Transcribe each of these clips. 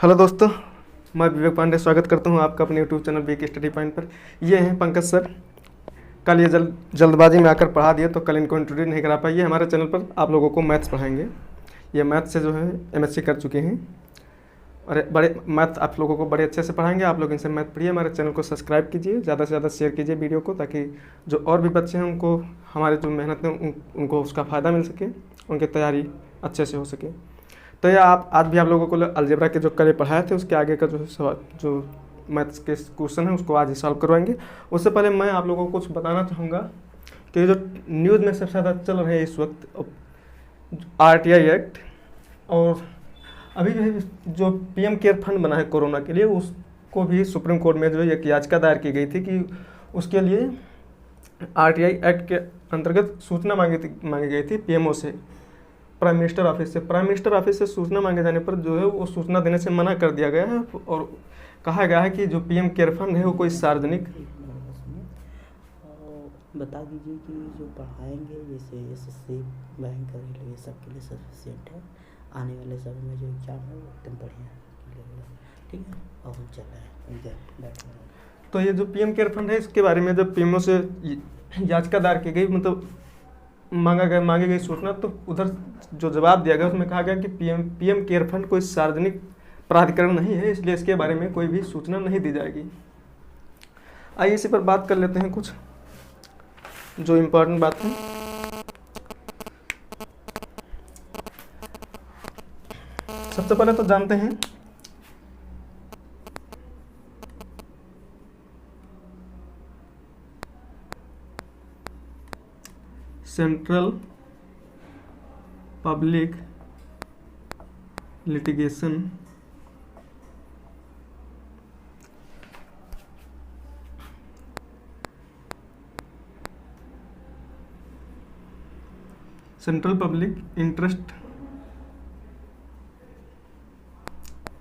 Hello दोस्तों, मैं विवेक पांडे स्वागत करता हूं आपका अपने YouTube channel Week Study Point पर। ये हैं पंकज सर। कल ये जल्दबाजी में आकर पढ़ा दिए तो कल इनको इंट्रोड्यूस नहीं करा पाई। ये हमारे चैनल पर आप लोगों को मैथ्स पढ़ाएंगे। ये मैथ्स से जो है एमएससी कर चुके हैं और बड़े मैथ आप लोगों को बड़े अच्छे से पढ़ाएंगे। आप लोग इनसे मैथ पढ़िए। हमारे चैनल को सब्सक्राइब कीजिए, ज़्यादा से ज़्यादा शेयर कीजिए वीडियो को, ताकि जो और भी बच्चे हैं उनको हमारे जो मेहनत है उनको उसका फ़ायदा मिल सके, उनकी तैयारी अच्छे से हो सके। तो ये आप आज भी आप लोगों को अलजेब्रा के जो कल पढ़ाए थे उसके आगे का जो सवाल जो मैथ्स के क्वेश्चन है उसको आज ही सॉल्व करवाएंगे। उससे पहले मैं आप लोगों को कुछ बताना चाहूँगा कि जो न्यूज़ में सबसे ज़्यादा चल रहे हैं इस वक्त आरटीआई एक्ट, और अभी भी जो पीएम केयर फंड बना है कोरोना के लिए, उसको भी सुप्रीम कोर्ट में जो एक याचिका दायर की गई थी कि उसके लिए आरटीआई एक्ट के अंतर्गत सूचना मांगी गई थी पीएमओ से, प्राइम मिनिस्टर ऑफिस से। प्राइम मिनिस्टर ऑफिस से सूचना मांगे जाने पर जो है वो सूचना देने से मना कर दिया गया है और कहा गया है कि जो पीएम केयर फंड है वो कोई सार्वजनिक। बता दीजिए कि जो पढ़ाएंगे जैसे एसएससी, बैंक, रेलवे सबके लिए सफिशिएंट है। आने वाले समय में जो एग्जाम है वो एकदम बढ़िया है। ठीक है, और हम चल रहे हैं। तो ये जो पीएम केयर फंड है इसके बारे में जब पीएमओ से याचिका दायर की गई, मतलब मांगी गई सूचना, तो उधर जो जवाब दिया गया उसमें कहा गया कि पीएम केयर फंड कोई सार्वजनिक प्राधिकरण नहीं है, इसलिए इसके बारे में कोई भी सूचना नहीं दी जाएगी। आइए इसी पर बात कर लेते हैं, कुछ जो इम्पोर्टेंट बात है। सबसे पहले तो जानते हैं central public litigation central public interest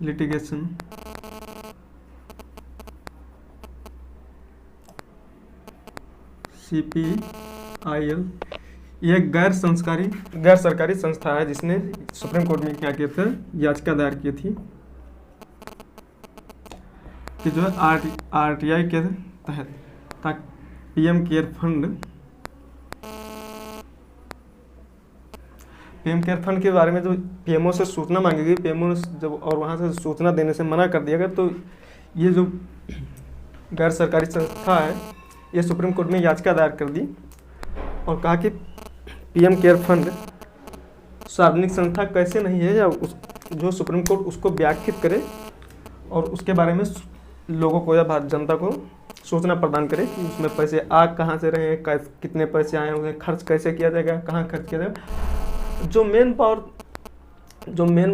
litigation CPIL यह गैर सरकारी संस्था है जिसने सुप्रीम कोर्ट में क्या किया था, याचिका दायर की थी कि जो है आरटीआई के तहत पीएम केयर फंड के बारे में जो पीएमओ से सूचना मांगी गई, पीएमओ जब और वहाँ से सूचना देने से मना कर दिया गया, तो ये जो गैर सरकारी संस्था है ये सुप्रीम कोर्ट में याचिका दायर कर दी और कहा कि पीएम केयर फंड सार्वजनिक संस्था कैसे नहीं है, या जो सुप्रीम कोर्ट उसको व्याख्यात करे और उसके बारे में लोगों को या जनता को सूचना प्रदान करे कि उसमें पैसे कहाँ से रहे हैं, कितने पैसे आए हैं, उन्हें खर्च कैसे किया जाएगा, कहाँ खर्च किया जाएगा। जो मेन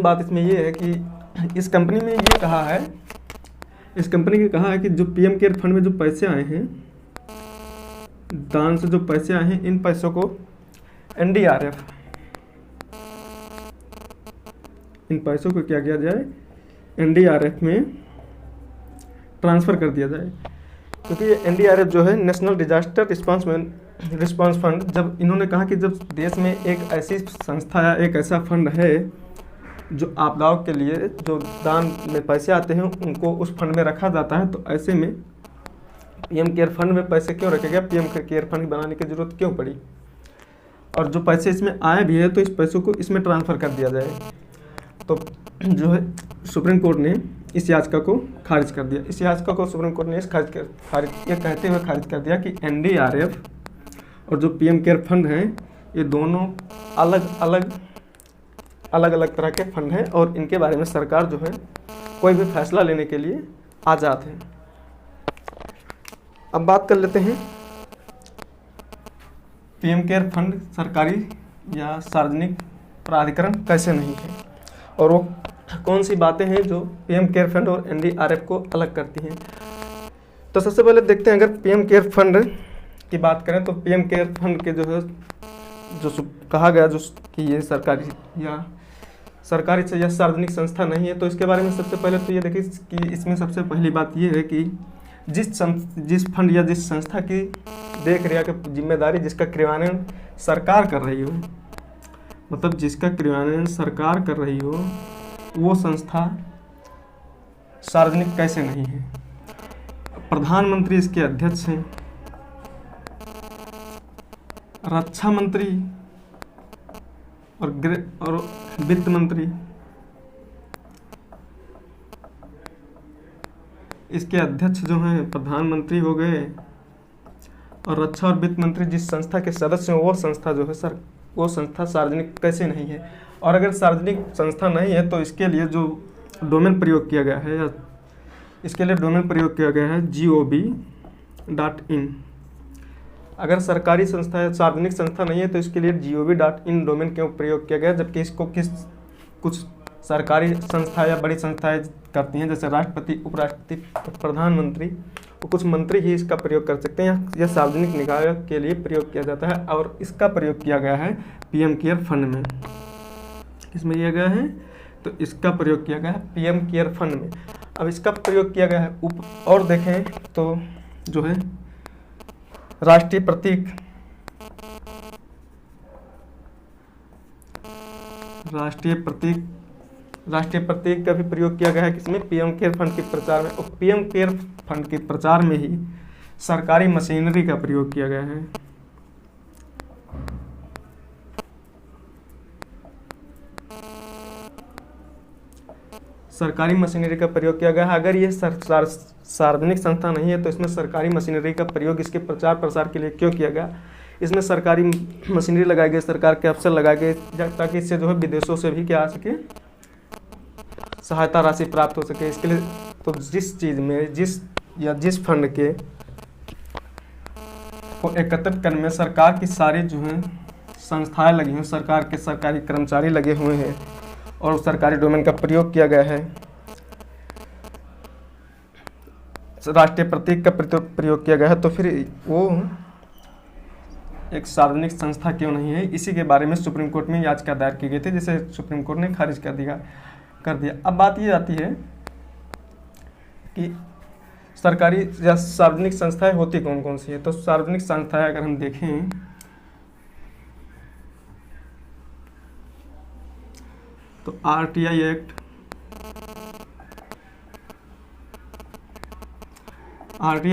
बात इसमें ये है कि इस कंपनी में ये कहा है, इस कंपनी ने कहा है कि जो पीएम केयर फंड में जो पैसे आए हैं, दान से जो पैसे आए हैं, इन पैसों को एनडीआरएफ, इन पैसों को क्या किया जाए, एनडीआरएफ में ट्रांसफ़र कर दिया जाए। क्योंकि ये एनडीआरएफ जो है नेशनल डिजास्टर रिस्पांस फंड, जब इन्होंने कहा कि जब देश में एक ऐसी संस्था या एक ऐसा फंड है जो आपदाओं के लिए जो दान में पैसे आते हैं उनको उस फंड में रखा जाता है, तो ऐसे में पीएम केयर फंड में पैसे क्यों रखे गए, पीएम केयर फंड बनाने की जरूरत क्यों पड़ी, और जो पैसे इसमें आए भी है तो इस पैसों को इसमें ट्रांसफ़र कर दिया जाए। तो जो है सुप्रीम कोर्ट ने इस याचिका को खारिज कर दिया। इस याचिका को सुप्रीम कोर्ट ने ये कहते हुए खारिज कर दिया कि एनडीआरएफ और जो पीएम केयर फंड हैं ये दोनों अलग अलग तरह के फंड हैं और इनके बारे में सरकार जो है कोई भी फैसला लेने के लिए आज़ाद है। अब बात कर लेते हैं पीएम केयर फंड सरकारी या सार्वजनिक प्राधिकरण कैसे नहीं है और वो कौन सी बातें हैं जो पीएम केयर फंड और एनडीआरएफ को अलग करती हैं। तो सबसे पहले देखते हैं, अगर पीएम केयर फंड की बात करें तो पीएम केयर फंड के जो है जो कहा गया जो कि ये सरकारी या सार्वजनिक संस्था नहीं है, तो इसके बारे में सबसे पहले तो ये देखिए कि इसमें सबसे पहली बात ये है कि जिस फंड या जिस संस्था की देख रेख की जिम्मेदारी जिसका क्रियान्वयन सरकार कर रही हो, मतलब जिसका क्रियान्वयन सरकार कर रही हो, वो संस्था सार्वजनिक कैसे नहीं है। प्रधानमंत्री इसके अध्यक्ष हैं, रक्षा मंत्री और वित्त मंत्री इसके अध्यक्ष जो हैं प्रधानमंत्री हो गए, और रक्षा और वित्त मंत्री जिस संस्था के सदस्य हैं वो संस्था जो है सर, वो संस्था सार्वजनिक कैसे नहीं है। और अगर सार्वजनिक संस्था नहीं है तो इसके लिए जो डोमेन प्रयोग किया गया है, या इसके लिए डोमेन प्रयोग किया गया है gov.in। अगर सरकारी संस्था है, सार्वजनिक संस्था नहीं है तो इसके लिए gov.in डोमेन क्यों प्रयोग किया गया, जबकि इसको कुछ सरकारी संस्था या बड़ी संस्थाएं करती हैं, जैसे राष्ट्रपति, उपराष्ट्रपति, प्रधानमंत्री, और कुछ मंत्री ही इसका प्रयोग कर सकते हैं। यह सार्वजनिक निकाय के लिए प्रयोग किया जाता है, और इसका प्रयोग किया गया है पीएम केयर फंड में। किसमें किया गया है, तो इसका प्रयोग किया गया है पीएम केयर फंड में। अब इसका प्रयोग किया गया है और देखें तो जो है राष्ट्रीय प्रतीक, राष्ट्रीय प्रतीक का भी प्रयोग किया गया है किसमें, पीएम केयर फंड के प्रचार में। और पीएम केयर फंड के प्रचार में ही सरकारी मशीनरी का प्रयोग किया गया है। सरकारी मशीनरी का प्रयोग किया गया है। अगर ये सार्वजनिक संस्था नहीं है तो इसमें सरकारी मशीनरी का प्रयोग इसके प्रचार प्रसार के लिए क्यों किया गया। इसमें सरकारी मशीनरी लगाई गई, सरकार के अफसर लगाए गए, ताकि इससे जो है विदेशों से भी क्या आ सके, सहायता राशि प्राप्त हो सके। इसके लिए तो जिस चीज़ में जिस फंड के को एकत्रित करने में सरकार की सारी जो है संस्थाएं लगी हुई, सरकार के सरकारी कर्मचारी लगे हुए हैं, और सरकारी डोमेन का प्रयोग किया गया है। राष्ट्रीय प्रतीक का प्रयोग किया गया है, तो फिर वो एक सार्वजनिक संस्था क्यों नहीं है। इसी के बारे में सुप्रीम कोर्ट में याचिका दायर की गई थी, जिसे सुप्रीम कोर्ट ने खारिज कर दिया। अब बात ये आती है कि सरकारी या सार्वजनिक संस्थाएं होती कौन कौन सी है। तो सार्वजनिक संस्थाएं अगर हम देखें तो RTI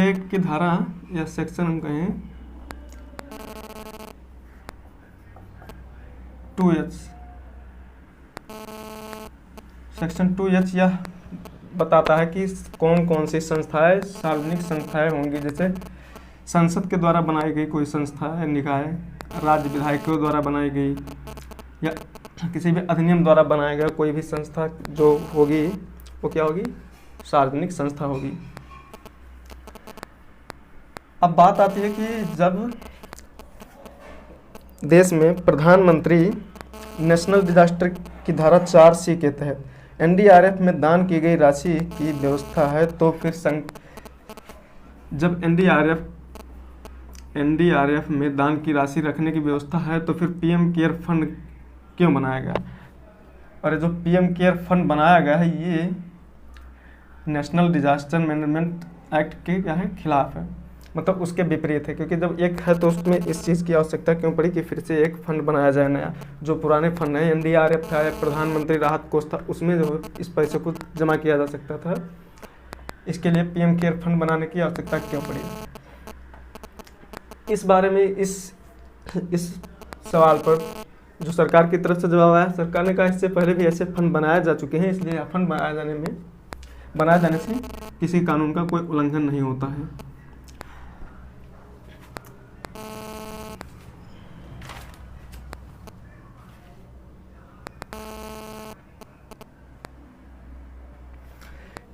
एक्ट की धारा या सेक्शन हम कहें 2H, सेक्शन 2H यह बताता है कि कौन कौन सी संस्थाएं सार्वजनिक संस्थाएं होंगी। जैसे संसद के द्वारा बनाई गई कोई संस्था है, निकाय, राज्य विधायकों द्वारा बनाई गई, या किसी भी अधिनियम द्वारा बनाया गया कोई भी संस्था जो होगी वो क्या होगी, सार्वजनिक संस्था होगी। अब बात आती है कि जब देश में प्रधानमंत्री नेशनल डिजास्टर की धारा 4C के तहत NDRF में दान की गई राशि की व्यवस्था है, तो फिर जब NDRF में दान की राशि रखने की व्यवस्था है तो फिर पीएम केयर फंड क्यों बनाया गया। और जो पीएम केयर फंड बनाया गया है ये नेशनल डिजास्टर मैनेजमेंट एक्ट के क्या है, खिलाफ है, मतलब उसके विपरीत है। क्योंकि जब एक है तो उसमें इस चीज़ की आवश्यकता क्यों पड़ी कि फिर से एक फंड बनाया जाए नया। जो पुराने फंड है, NDRF था, प्रधानमंत्री राहत कोष था, उसमें जो इस पैसे को जमा किया जा सकता था। इसके लिए पीएम केयर फंड बनाने की आवश्यकता क्यों पड़ी। इस बारे में इस सवाल पर जो सरकार की तरफ से जवाब आया, सरकार ने कहा इससे पहले भी ऐसे फंड बनाए जा चुके हैं, इसलिए फंड बनाए जाने से किसी कानून का कोई उल्लंघन नहीं होता है।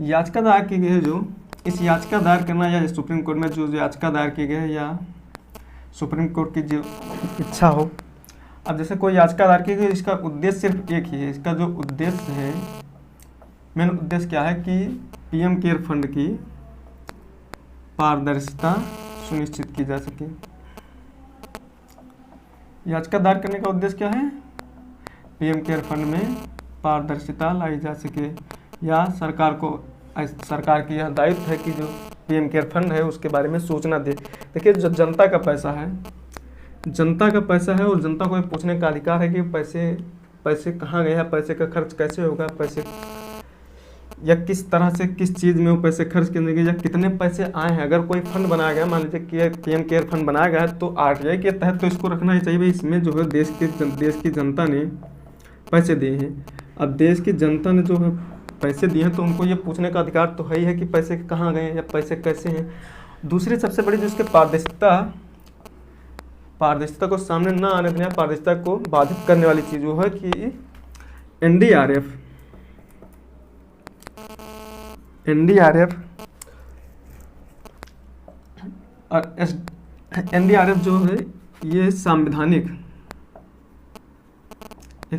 याचिका दायर की गई है, जो इस याचिका दायर करना या सुप्रीम कोर्ट में जो याचिका दायर की गई है या सुप्रीम कोर्ट की जो इच्छा हो। अब जैसे कोई याचिका दायर की गई, इसका उद्देश्य सिर्फ एक ही है। इसका जो उद्देश्य है, मेन उद्देश्य क्या है कि पीएम केयर फंड की पारदर्शिता सुनिश्चित की जा सके। याचिका दायर करने का उद्देश्य क्या है, पीएम केयर फंड में पारदर्शिता लाई जा सके, या सरकार की यह दायित्व है कि जो पीएम केयर फंड है उसके बारे में सूचना दे। देखिए जो जनता का पैसा है और जनता को पूछने का अधिकार है कि पैसे कहाँ गए हैं, पैसे का खर्च कैसे होगा, पैसे या किस तरह से किस चीज़ में वो पैसे खर्च करेंगे या कितने पैसे आए हैं। अगर कोई फंड बनाया गया, मान लीजिए कि पीएम केयर फंड बनाया गया है, तो आरटीआई के तहत तो इसको रखना ही चाहिए भाई, इसमें जो है देश की जनता ने पैसे दिए हैं। अब देश की जनता ने जो है पैसे दिए हैं तो उनको ये पूछने का अधिकार तो है ही है कि पैसे कहाँ गए हैं या पैसे कैसे हैं। दूसरी सबसे बड़ी जो इसके पारदर्शिता को सामने ना आने देना, पारदर्शिता को बाधित करने वाली चीज़ वो है कि एनडीआरएफ और एनडीआरएफ जो है ये एक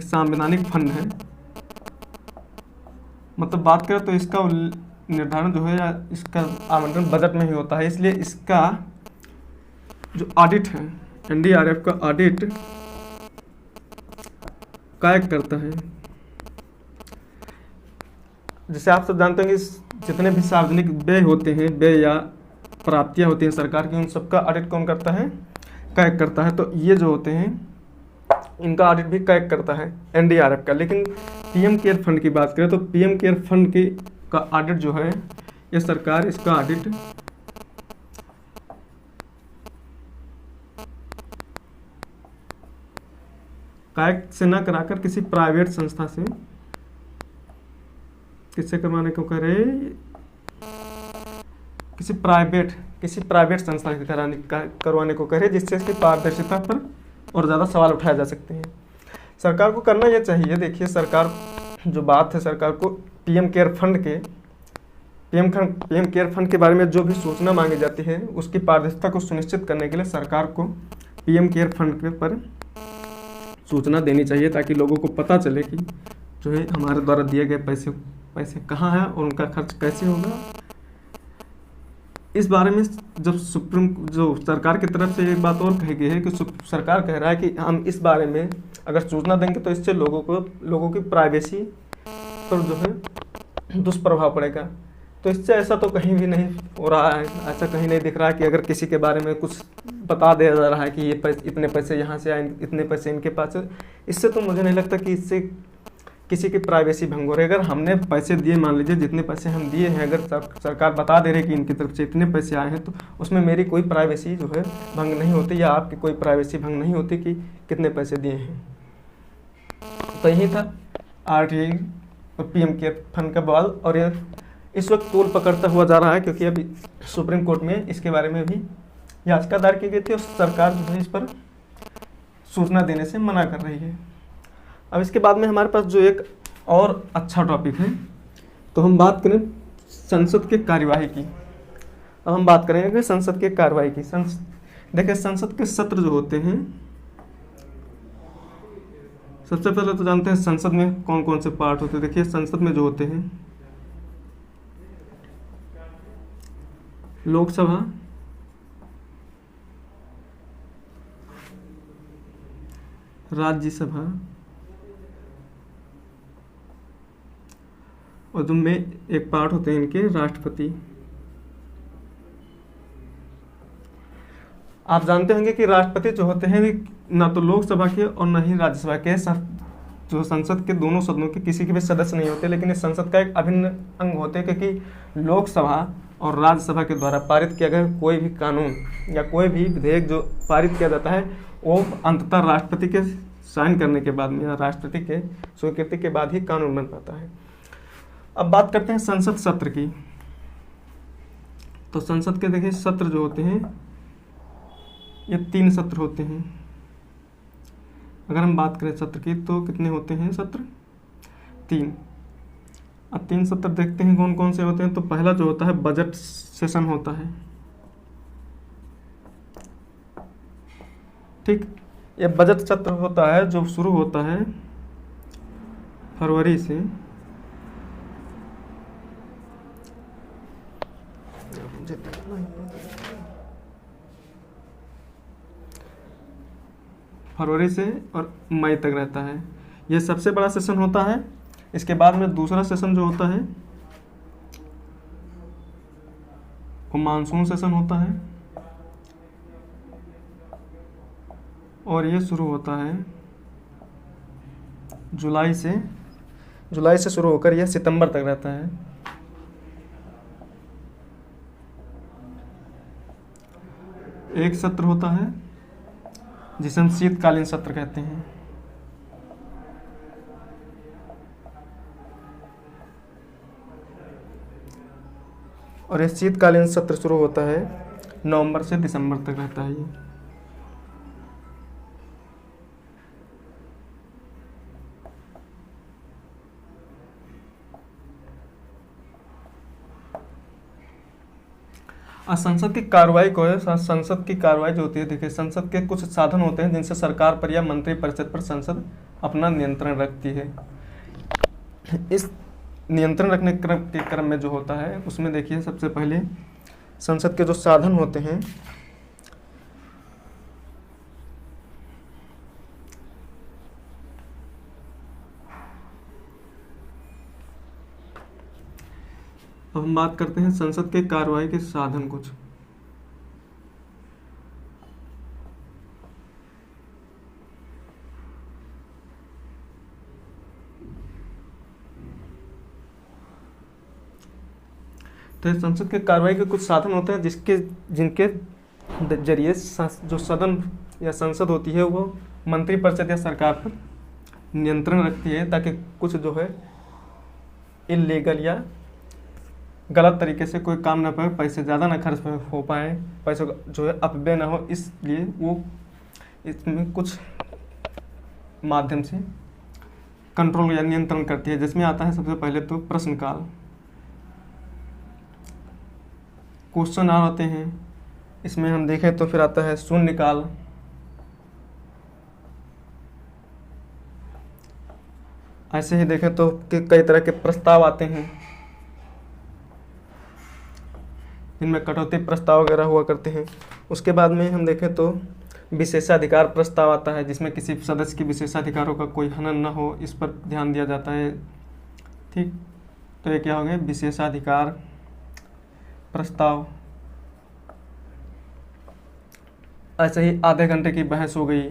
संवैधानिक फंड है। मतलब बात करें तो इसका निर्धारण जो है या इसका आवंटन बजट में ही होता है, इसलिए इसका जो ऑडिट है, एनडीआरएफ का ऑडिट कायक करता है। जैसे आप सब जानते हैं कि जितने भी सार्वजनिक व्यय होते हैं, व्यय या प्राप्तियां होती हैं सरकार की, उन सबका ऑडिट कौन करता है? कायक करता है। तो ये जो होते हैं इनका ऑडिट भी कायक करता है एनडीआरएफ का। लेकिन पीएम केयर फंड की बात करें तो पीएम केयर फंड का ऑडिट जो है ये सरकार इसका ऑडिट कायक से न कराकर किसी प्राइवेट संस्था से, किससे करवाने को कह रहे, किसी प्राइवेट संस्था से करवाने को कह रहे, जिससे इसकी पारदर्शिता पर और ज़्यादा सवाल उठाए जा सकते हैं। सरकार को करना यह चाहिए। देखिए सरकार जो बात है, सरकार को पीएम केयर फंड के बारे में जो भी सूचना मांगी जाती है उसकी पारदर्शिता को सुनिश्चित करने के लिए सरकार को पीएम केयर फंड के पर सूचना देनी चाहिए, ताकि लोगों को पता चले कि जो है हमारे द्वारा दिए गए पैसे कहाँ हैं और उनका खर्च कैसे होगा। इस बारे में जब जो सरकार की तरफ से एक बात और कही गई है कि सरकार कह रहा है कि हम इस बारे में अगर सूचना देंगे तो इससे लोगों की प्राइवेसी पर जो है दुष्प्रभाव पड़ेगा। तो इससे ऐसा तो कहीं भी नहीं हो रहा है, ऐसा कहीं नहीं दिख रहा है कि अगर किसी के बारे में कुछ बता दिया जा रहा है कि ये इतने पैसे यहाँ से आए, इतने पैसे इनके पास है। इससे तो मुझे नहीं लगता कि इससे किसी की प्राइवेसी भंग हो रही है। अगर हमने पैसे दिए, मान लीजिए जितने पैसे हम दिए हैं, अगर सरकार बता दे रही है कि इनकी तरफ से इतने पैसे आए हैं, तो उसमें मेरी कोई प्राइवेसी जो है भंग नहीं होती, या आपकी कोई प्राइवेसी भंग नहीं होती कि कितने पैसे दिए हैं। तो यही था आरटीआई और पीएम केयर फंड का बवाल, और यह इस वक्त तूल पकड़ता हुआ जा रहा है, क्योंकि अभी सुप्रीम कोर्ट में इसके बारे में भी याचिका दायर की गई थी और सरकार जो है इस पर सूचना देने से मना कर रही है। अब इसके बाद में हमारे पास जो एक और अच्छा टॉपिक है, तो हम बात करें संसद के कार्यवाही की। अब हम बात करेंगे संसद के कार्यवाही की। देखिए संसद के सत्र जो होते हैं, सबसे पहले तो जानते हैं संसद में कौन कौन से पार्ट होते हैं। देखिए संसद में जो होते हैं लोकसभा, राज्यसभा और जिनमें एक पार्ट होते हैं इनके राष्ट्रपति। आप जानते होंगे कि राष्ट्रपति जो होते हैं ना तो लोकसभा के और ना ही राज्यसभा के, जो संसद के दोनों सदनों के किसी के भी सदस्य नहीं होते, लेकिन इस संसद का एक अभिन्न अंग होते हैं, क्योंकि लोकसभा और राज्यसभा के द्वारा पारित किया गया कोई भी कानून या कोई भी विधेयक जो पारित किया जाता है वो अंततः राष्ट्रपति के साइन करने के बाद में या राष्ट्रपति के स्वीकृति के बाद ही कानून बन पाता है। अब बात करते हैं संसद सत्र की। तो संसद के देखिए सत्र जो होते हैं ये 3 सत्र होते हैं। अगर हम बात करें सत्र की तो कितने होते हैं सत्र? 3। अब 3 सत्र देखते हैं कौन कौन से होते हैं। तो पहला जो होता है बजट सेशन होता है, ठीक। ये बजट सत्र होता है जो शुरू होता है फरवरी से और मई तक रहता है। यह सबसे बड़ा सेशन होता है। इसके बाद में दूसरा सेशन जो होता है वो मानसून सेशन होता है, और ये शुरू होता है जुलाई से शुरू होकर यह सितंबर तक रहता है। एक सत्र होता है जिसे हम शीतकालीन सत्र कहते हैं। और ये शीतकालीन सत्र शुरू होता है नवंबर से दिसंबर तक रहता है ये। और संसद की कार्रवाई को है, संसद की कार्रवाई जो होती है, देखिए संसद के कुछ साधन होते हैं जिनसे सरकार पर या मंत्रिपरिषद पर संसद अपना नियंत्रण रखती है। इस नियंत्रण रखने के क्रम में जो होता है उसमें देखिए सबसे पहले संसद के जो साधन होते हैं अब हम बात करते हैं संसद के कार्रवाई के साधन कुछ। तो संसद के कार्रवाई के कुछ साधन होते हैं जिनके जरिए जो सदन या संसद होती है वो मंत्रिपरिषद या सरकार पर नियंत्रण रखती है, ताकि कुछ जो है इलीगल या गलत तरीके से कोई काम ना पाए, पैसे ज़्यादा ना खर्च हो पाए, पैसों का जो है अपव्यय ना हो, इसलिए वो इसमें कुछ माध्यम से कंट्रोल या नियंत्रण करती है। जिसमें आता है सबसे पहले तो प्रश्नकाल, क्वेश्चन आवर आते हैं। इसमें हम देखें तो फिर आता है शून्यकाल, ऐसे ही देखें तो कई तरह के प्रस्ताव आते हैं जिनमें कटौती प्रस्ताव वगैरह हुआ करते हैं। उसके बाद में हम देखें तो विशेषाधिकार प्रस्ताव आता है, जिसमें किसी सदस्य के विशेषाधिकारों का कोई हनन न हो, इस पर ध्यान दिया जाता है। ठीक, तो ये क्या हो गया, विशेषाधिकार प्रस्ताव। ऐसे ही आधे घंटे की बहस हो गई,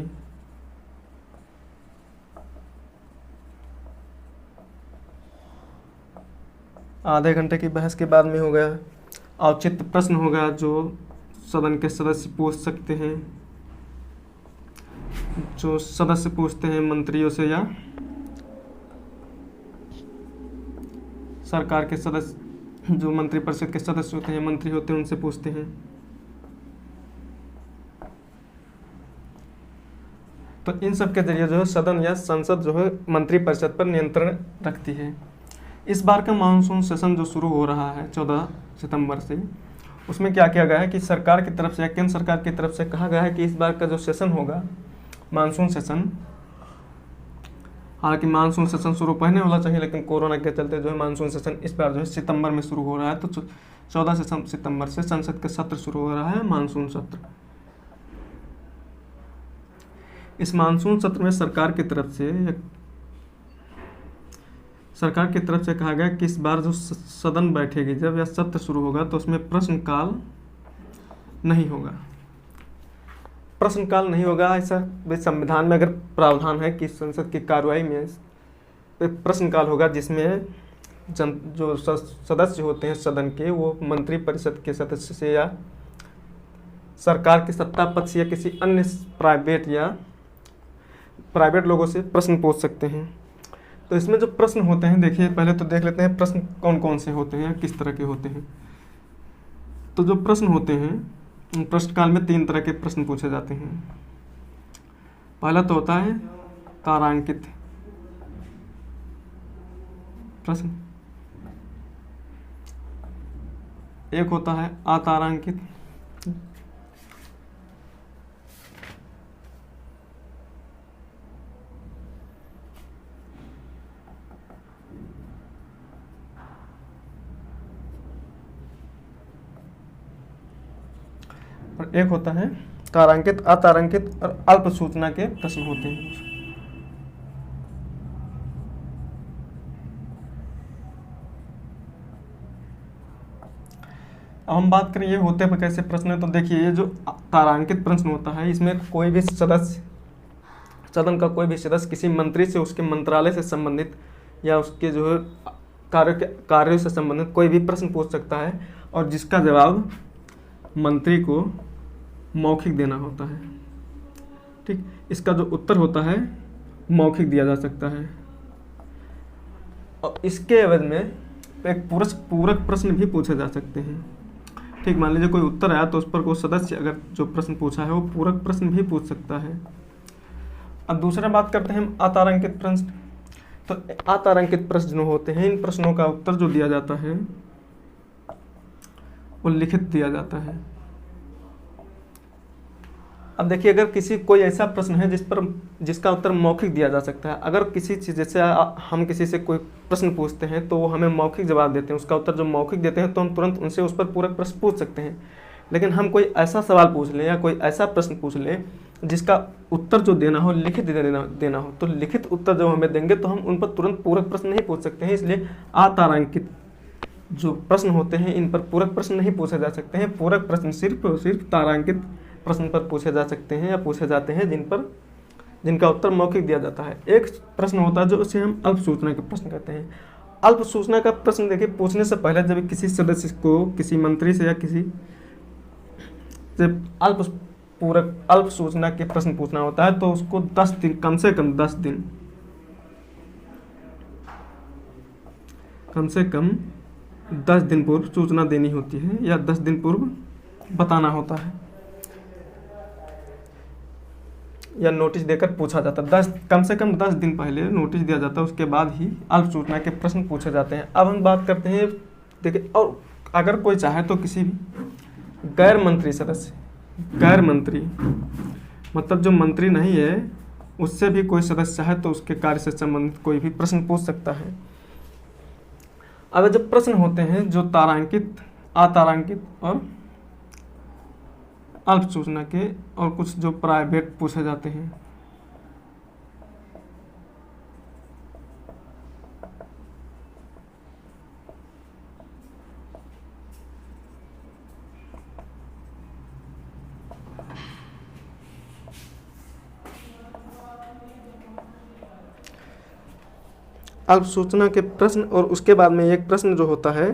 आधे घंटे की बहस के बाद में हो गया औचित्य प्रश्न होगा, जो सदन के सदस्य पूछ सकते हैं, जो सदस्य पूछते हैं मंत्रियों से या सरकार के सदस्य, जो मंत्रिपरिषद के सदस्य होते हैं, मंत्री होते हैं, उनसे पूछते हैं। तो इन सब के जरिए जो है सदन या संसद जो है मंत्रिपरिषद पर नियंत्रण रखती है। इस बार का मानसून सेशन जो शुरू हो रहा है 14 सितंबर से, उसमें क्या किया गया है कि सरकार की तरफ से या केंद्र सरकार की तरफ से कहा गया है कि इस बार का जो सेशन होगा मानसून सेशन, हालांकि मानसून सेशन शुरू पहले होना चाहिए, लेकिन कोरोना के चलते जो है मानसून सेशन इस बार जो है सितंबर में शुरू हो रहा है। तो 14 सितंबर से संसद के सत्र शुरू हो रहा है, मानसून सत्र। इस मानसून सत्र में सरकार की तरफ से कहा गया कि इस बार जो सदन बैठेगी जब या सत्र शुरू होगा तो उसमें प्रश्नकाल नहीं होगा। प्रश्नकाल नहीं होगा, ऐसा संविधान में अगर प्रावधान है कि संसद की कार्रवाई में प्रश्नकाल होगा, जिसमें जो सदस्य होते हैं सदन के, वो मंत्रिपरिषद के सदस्य से या सरकार के सत्ता पक्ष से या किसी अन्य प्राइवेट लोगों से प्रश्न पूछ सकते हैं। तो इसमें जो प्रश्न होते हैं, देखिए पहले तो देख लेते हैं प्रश्न कौन कौन से होते हैं, किस तरह के होते हैं। तो जो प्रश्न होते हैं, प्रश्नकाल में 3 तरह के प्रश्न पूछे जाते हैं। पहला तो होता है तारांकित प्रश्न, एक होता है अतारांकित, और एक होता है तारांकित। अतारांकित और अल्प सूचना के प्रश्न होते हैं। अब हम बात करें ये होते हैं कैसे प्रश्न है। तो देखिए, ये जो तारांकित प्रश्न होता है, इसमें कोई भी सदस्य, सदन का कोई भी सदस्य किसी मंत्री से, उसके मंत्रालय से संबंधित या उसके जो है कार्यों से संबंधित कोई भी प्रश्न पूछ सकता है, और जिसका जवाब मंत्री को मौखिक देना होता है। ठीक, इसका जो उत्तर होता है मौखिक दिया जा सकता है। और इसके एवज में एक पूरक प्रश्न भी पूछे जा सकते हैं। ठीक, मान लीजिए कोई उत्तर आया तो उस पर कोई सदस्य अगर जो प्रश्न पूछा है वो पूरक प्रश्न भी पूछ सकता है। अब दूसरा बात करते हैं हम अतारांकित प्रश्न। तो अतारांकित प्रश्न जो होते हैं, इन प्रश्नों का उत्तर जो दिया जाता है वो लिखित दिया जाता है। अब देखिए, अगर कोई ऐसा प्रश्न है जिसका उत्तर मौखिक दिया जा सकता है, अगर किसी चीज़ जैसे हम किसी से कोई प्रश्न पूछते हैं तो वो हमें मौखिक जवाब देते हैं, उसका उत्तर जो मौखिक देते हैं तो हम तुरंत उनसे उस पर पूरक प्रश्न पूछ सकते हैं। लेकिन हम कोई ऐसा सवाल पूछ लें या कोई ऐसा प्रश्न पूछ लें जिसका उत्तर जो देना हो लिखित देना हो, तो लिखित उत्तर जब हमें देंगे तो हम उन पर तुरंत पूरक प्रश्न नहीं पूछ सकते हैं। इसलिए अतारांकित जो प्रश्न होते हैं इन पर पूरक प्रश्न नहीं पूछे जा सकते हैं। पूरक प्रश्न सिर्फ और सिर्फ तारांकित प्रश्न पर पूछे जा सकते हैं या पूछे जाते हैं जिनका उत्तर मौखिक दिया जाता है। एक प्रश्न होता है जो उसे हम अल्प सूचना के प्रश्न कहते हैं। अल्प सूचना का प्रश्न देखिए, पूछने से पहले जब किसी सदस्य को किसी मंत्री से या किसी से अल्प सूचना के प्रश्न पूछना होता है तो उसको 10 दिन, कम से कम 10 दिन पूर्व सूचना देनी होती है या 10 दिन पूर्व बताना होता है या नोटिस देकर पूछा जाता है। कम से कम 10 दिन पहले नोटिस दिया जाता है, उसके बाद ही अल्प सूचना के प्रश्न पूछे जाते हैं। अब हम बात करते हैं, देखिए, और अगर कोई चाहे तो किसी भी गैर मंत्री मतलब जो मंत्री नहीं है उससे भी कोई सदस्य चाहे तो उसके कार्य से संबंधित कोई भी प्रश्न पूछ सकता है। अब जब प्रश्न होते हैं जो तारांकित, अतारांकित और अल्प सूचना के और कुछ जो प्राइवेट पूछे जाते हैं, अल्प सूचना के प्रश्न और उसके बाद में एक प्रश्न जो होता है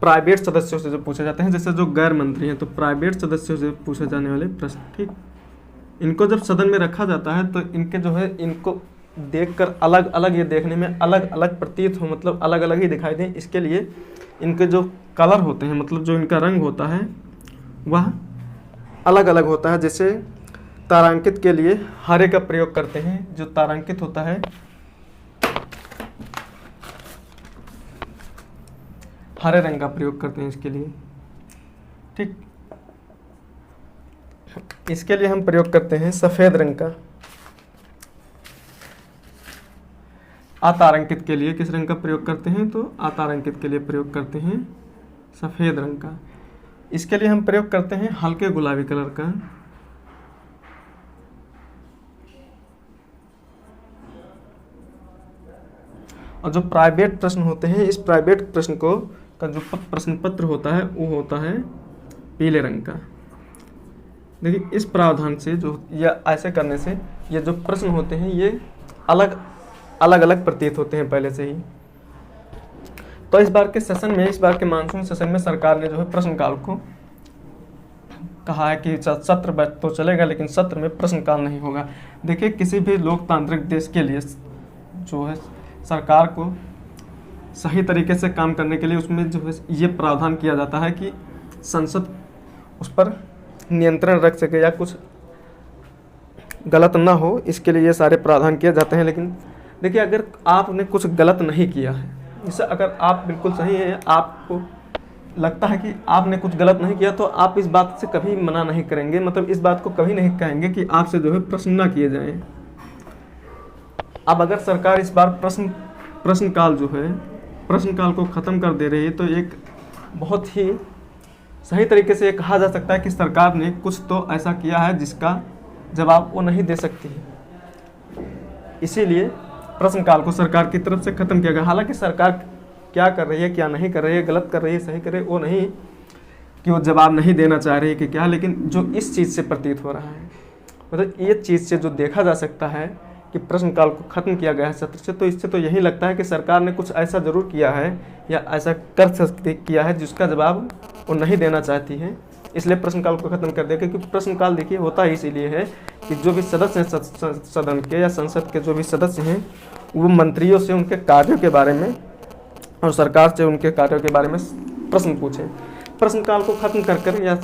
प्राइवेट सदस्यों से जो पूछे जाते हैं, जैसे जो गैर मंत्री हैं तो प्राइवेट सदस्यों से पूछे जाने वाले प्रश्न। ठीक, इनको जब सदन में रखा जाता है तो इनके जो है इनको देखकर अलग अलग, ये देखने में अलग अलग प्रतीत हो, मतलब अलग अलग ही दिखाई दें, इसके लिए इनके जो कलर होते हैं, मतलब जो इनका रंग होता है वह अलग अलग होता है। जैसे तारांकित के लिए हरे का प्रयोग करते हैं, जो तारांकित होता है हरे रंग का प्रयोग करते हैं इसके लिए। ठीक, इसके लिए हम प्रयोग करते हैं सफेद रंग का। अतारांकित के लिए किस रंग का प्रयोग करते हैं, तो अतारांकित के लिए प्रयोग करते हैं सफेद रंग का। इसके लिए हम प्रयोग करते हैं हल्के गुलाबी कलर का। और जो प्राइवेट प्रश्न होते हैं, इस प्राइवेट प्रश्न का जो प्रश्न पत्र होता है वो होता है पीले रंग का। देखिए, इस प्रावधान से जो या ऐसे करने से ये जो प्रश्न होते हैं ये अलग अलग प्रतीत होते हैं पहले से ही। तो इस बार के मानसून सेशन में सरकार ने जो है प्रश्नकाल को कहा है कि सत्र तो चलेगा लेकिन सत्र में प्रश्नकाल नहीं होगा। देखिए, किसी भी लोकतांत्रिक देश के लिए जो है सरकार को सही तरीके से काम करने के लिए उसमें जो है ये प्रावधान किया जाता है कि संसद उस पर नियंत्रण रख सके या कुछ गलत ना हो, इसके लिए ये सारे प्रावधान किए जाते हैं। लेकिन देखिए, अगर आपने कुछ गलत नहीं किया है, जैसे अगर आप बिल्कुल सही है, आपको लगता है कि आपने कुछ गलत नहीं किया, तो आप इस बात से कभी मना नहीं करेंगे, मतलब इस बात को कभी नहीं कहेंगे कि आपसे जो है प्रश्न ना किए जाएं। अब अगर सरकार इस बार प्रश्नकाल को ख़त्म कर दे रही है तो एक बहुत ही सही तरीके से कहा जा सकता है कि सरकार ने कुछ तो ऐसा किया है जिसका जवाब वो नहीं दे सकती है। इसीलिए प्रश्नकाल को सरकार की तरफ से ख़त्म किया गया। हालांकि सरकार क्या कर रही है, क्या नहीं कर रही है, गलत कर रही है, सही कर रही है, वो नहीं कि वो जवाब नहीं देना चाह रही है कि क्या, लेकिन जो इस चीज़ से प्रतीत हो रहा है, मतलब ये चीज़ से जो देखा जा सकता है कि प्रश्नकाल को ख़त्म किया गया है सत्र से, तो इससे तो यही लगता है कि सरकार ने कुछ ऐसा ज़रूर किया है या ऐसा किया है जिसका जवाब वो नहीं देना चाहती है। इसलिए प्रश्नकाल को खत्म कर दिया, क्योंकि प्रश्नकाल देखिए होता ही इसीलिए है कि जो भी सदस्य हैं सदन के या संसद के जो भी सदस्य हैं वो मंत्रियों से उनके कार्यों के बारे में और सरकार से उनके कार्यों के बारे में प्रश्न पूछें। प्रश्नकाल को खत्म कर या